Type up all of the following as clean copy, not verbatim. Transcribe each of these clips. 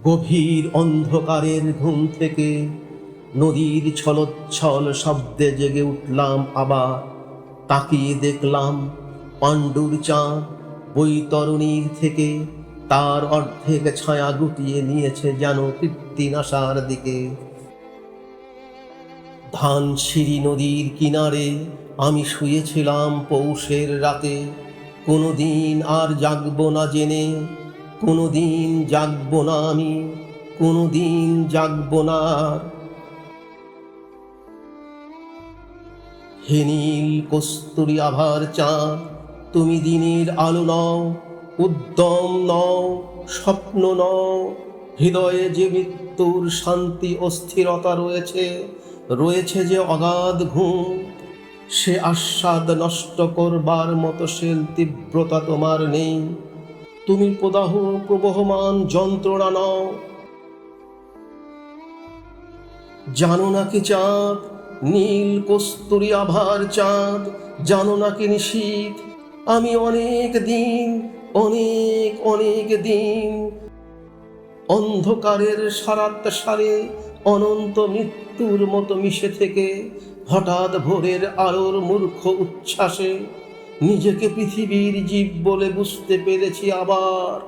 গভীর অন্ধকারের ঘুম থেকে নদীর ছলোচ্ছল শব্দে জেগে উঠলাম আবার। তাকিয়ে দেখলাম পাণ্ডুর চাঁদ বৈতরণীর থেকে তার অর্ধেক ছায়া গুটিয়ে নিয়েছে যেন কীর্তিনাশার দিকে। ধানসিঁড়ি নদীর কিনারে আমি শুয়েছিলাম পৌষের রাতে। কোনোদিন আর জাগবো না জেনে, কোনোদিন জাগবো না আমি, কোনোদিন জাগবো না আর। হে নীল কস্তুরী আভার চাঁদ, তুমি দিনের আলো নও, উদ্যম নও, স্বপ্ন নও। হৃদয়ে যে মৃত্যুর শান্তি ও স্থিরতা রয়েছে, রয়েছে যে অগাধ ঘুম, সে আস্বাদ নষ্ট করবার মতো শেল তীব্রতা তোমার নেই। তুমি প্রদাহ প্রবহমান যন্ত্রণা নও। জানো নাকি চাঁদ, নীল কস্তুরী আভার চাঁদ, জানো নাকি নিশীথ, আমি অনেক দিন, অনেক অনেক দিন অন্ধকারের সারাত সারে অনন্ত মৃত্যুর মতো মিশে থেকে হঠাৎ ভোরের আলোর মূর্খ উচ্ছ্বাসে নিজেকে পৃথিবীর জীব বলে বুঝতে পেরেছি আবার।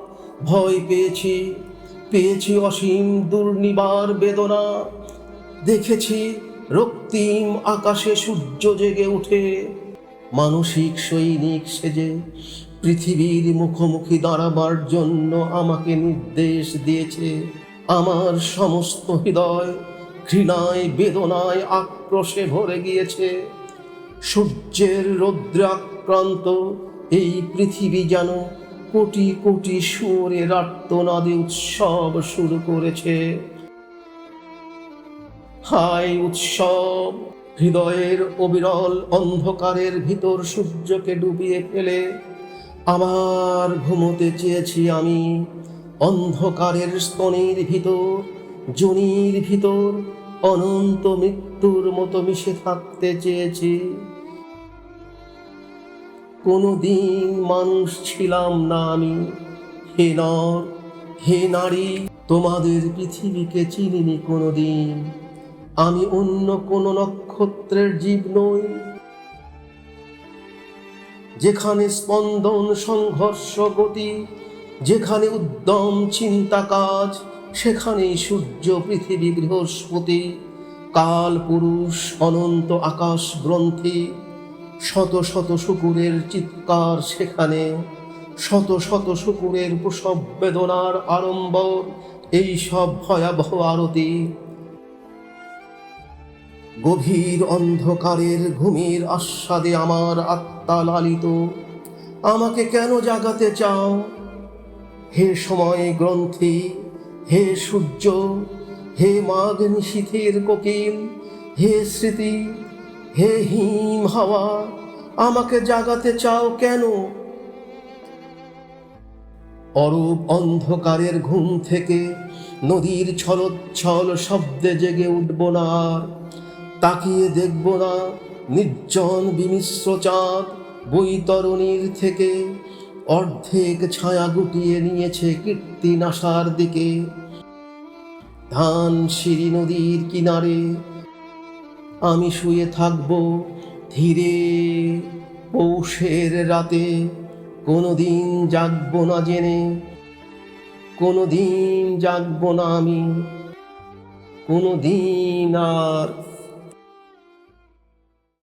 ভয় পেয়েছি, পেয়েছি অসীম দুর্নিবার বেদনা। দেখেছি রক্তিম আকাশে সূর্য জেগে উঠে মানসিক সৈনিক সেজে পৃথিবীর মুখোমুখি দাঁড়াবার জন্য আমাকে নির্দেশ দিয়েছে। আমার সমস্ত হৃদয় ঘৃণায় বেদনায় আক্রোশে ভরে গিয়েছে। সূর্যের রৌদ্রে আক্রান্ত এই পৃথিবী যেন কোটি কোটি সুরের আর্তনাদে উৎসব শুরু করেছে। হায় উৎসব! হৃদয়ের অবিরল অন্ধকারের ভিতর সূর্যকে ডুবিয়ে ফেলে আবার ঘুমোতে চেয়েছি আমি। অন্ধকারের স্তনের ভিতর, যোনির ভিতর অনন্ত মৃত্যুর মতো মিশে থাকতে চেয়েছি। কোনোদিন মানুষ ছিলাম না আমি। হে নর, হে নারী, তোমাদের পৃথিবীকে চিনিনি কোনোদিন। আমি অন্য কোনো নক্ষত্রের জীব নই। যেখানে স্পন্দন সংঘর্ষ গতি, যেখানে উদ্যম চিন্তা কাজ, সেখানেই সূর্য পৃথিবী বৃহস্পতি কাল পুরুষ অনন্ত আকাশ গ্রন্থি। শত শত শুকুরের চিৎকার সেখানে, শত শত শুকুরের প্রসব বেদনার আড়ম্বর, এই সব ভয়াবহ আরতি। গভীর অন্ধকারের ঘুমের আস্বাদে আমার আত্মা লালিত। আমাকে কেন জাগাতে চাও? হে সময় গ্রন্থি, হে সূর্য, হে মাঘ নিশীথের কোকিল, হে স্মৃতি, হে হিম হাওয়া, আমাকে জাগাতে চাও কেন? অরূপ অন্ধকারের ঘুম থেকে নদীর ছলোচ্ছল শব্দে জেগে উঠব না আর। তাকিয়ে দেখব না নির্জন বিমিশ্র চাঁদ বৈতরণীর থেকে অর্ধেক ছায়া গুটিয়ে নিয়েছে কীর্তিনাশার দিকে। ধানসিঁড়ি নদীর কিনারে আমি শুয়ে থাকব ধীরে পৌষের রাতে। কোনোদিন জাগবো না জেনে, কোনোদিন জাগবো না আমি, কোনোদিন আর।